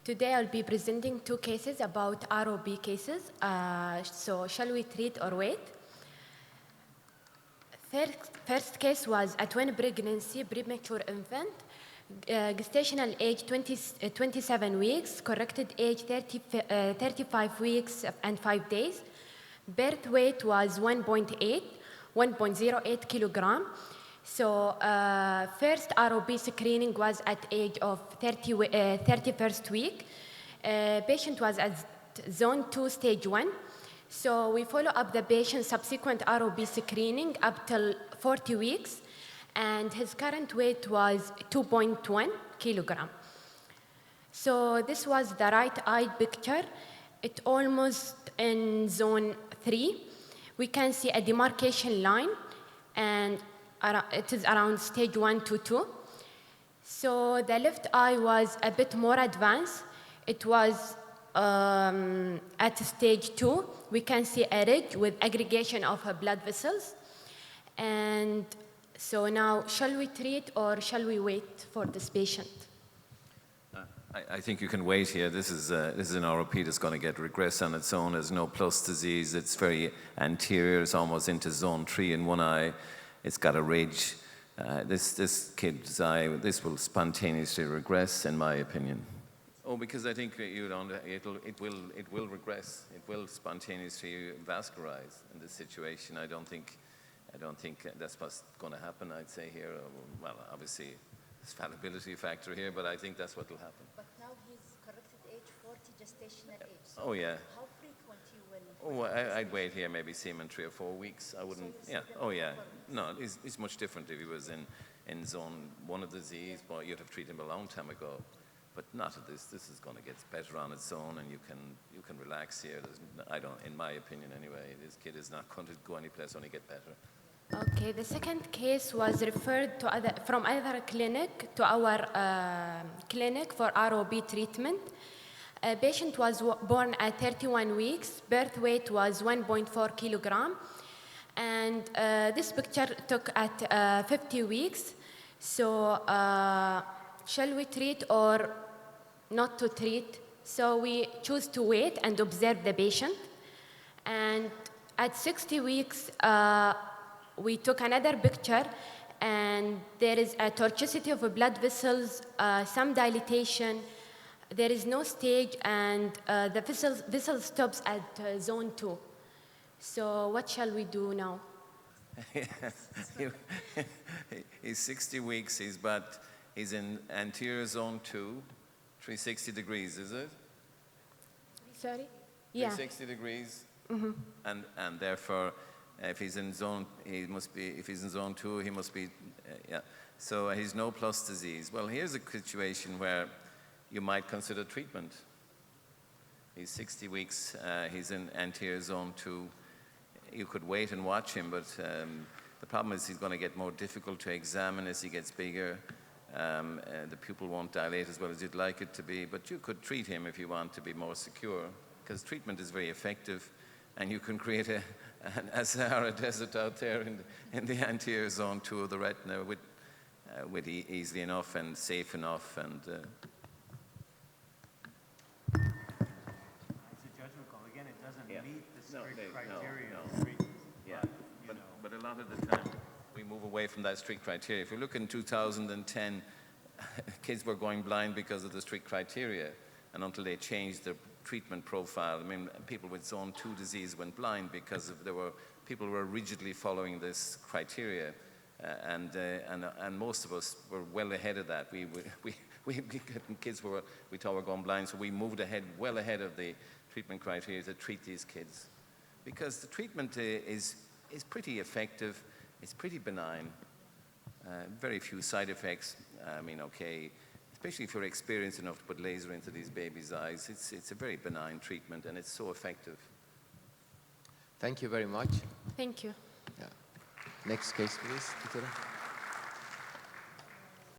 Today I'll be presenting two cases about ROB cases. So shall we treat or wait? First case was a twin pregnancy, premature infant, gestational age 27 weeks, corrected age 35 weeks and 5 days. Birth weight was 1.08 kilogram. So first ROB screening was at age of 31st week. Patient was at zone 2, stage 1. So we follow up the patient's subsequent ROB screening up till 40 weeks, and his current weight was 2.1 kilogram. So this was the right eye picture. It almost in zone 3. We can see a demarcation line, and it is around stage 1 to 2. So the left eye was a bit more advanced. It was at stage 2. We can see a ridge with aggregation of blood vessels. And so now, shall we treat or shall we wait for this patient? I think you can wait here. This is an ROP that's going to get regress on its own. There's no plus disease. It's very anterior. It's almost into zone 3 in one eye. It's got a ridge. This kid's eye, this will spontaneously regress, in my opinion. Oh, because I think it will regress. It will spontaneously vascularize in this situation. I don't think that's what's going to happen. I'd say here. Well, obviously, there's fallibility factor here, but I think that's what will happen. But now he's corrected age 40, gestational age. So oh yeah. How frequent you will? Oh, I'd wait here, maybe see him in 3 or 4 weeks. I wouldn't. Yeah. Oh yeah. No, it's much different if he was in zone 1 of the disease. But you'd have treated him a long time ago. But not at this. This is going to get better on its own, and you can relax here. In my opinion anyway, this kid is not going to go any place, only get better. Okay, the second case was referred to from other clinic to our clinic for ROB treatment. A patient was born at 31 weeks. Birth weight was 1.4 kilogram. And this picture took at 50 weeks. So shall we treat or not to treat? So we choose to wait and observe the patient. And at 60 weeks, we took another picture, and there is a tortuosity of blood vessels, some dilatation. There is no stage, and the vessel stops at zone 2. So what shall we do now? He's 60 weeks, he's in anterior zone 2, 360 degrees, is it? Sorry? Yeah. 360 degrees, Mm-hmm. and therefore, if he's in zone, if he's in zone 2, he must be, yeah. So he's no plus disease. Well, here's a situation where you might consider treatment. He's 60 weeks, he's in anterior zone 2. You could wait and watch him, but the problem is he's going to get more difficult to examine as he gets bigger. The pupil won't dilate as well as you'd like it to be, but you could treat him if you want to be more secure, because treatment is very effective, and you can create an Sahara Desert out there in the anterior zone 2 of the retina with easily enough and safe enough. And it's a judgment call. Again, it doesn't meet the strict criteria of treatment. Yeah, but a lot of the time we move away from that strict criteria. If you look in 2010, kids were going blind because of the strict criteria, and until they changed their treatment profile. I mean, people with zone 2 disease went blind because people were rigidly following this criteria, and most of us were well ahead of that. Kids we thought were going blind, so we moved ahead, well ahead of the treatment criteria to treat these kids, because the treatment is pretty effective. It's pretty benign. Very few side effects. I mean, okay. Especially if you're experienced enough to put laser into these babies' eyes, it's a very benign treatment, and it's so effective. Thank you very much. Thank you. Yeah. Next case, please, Titara.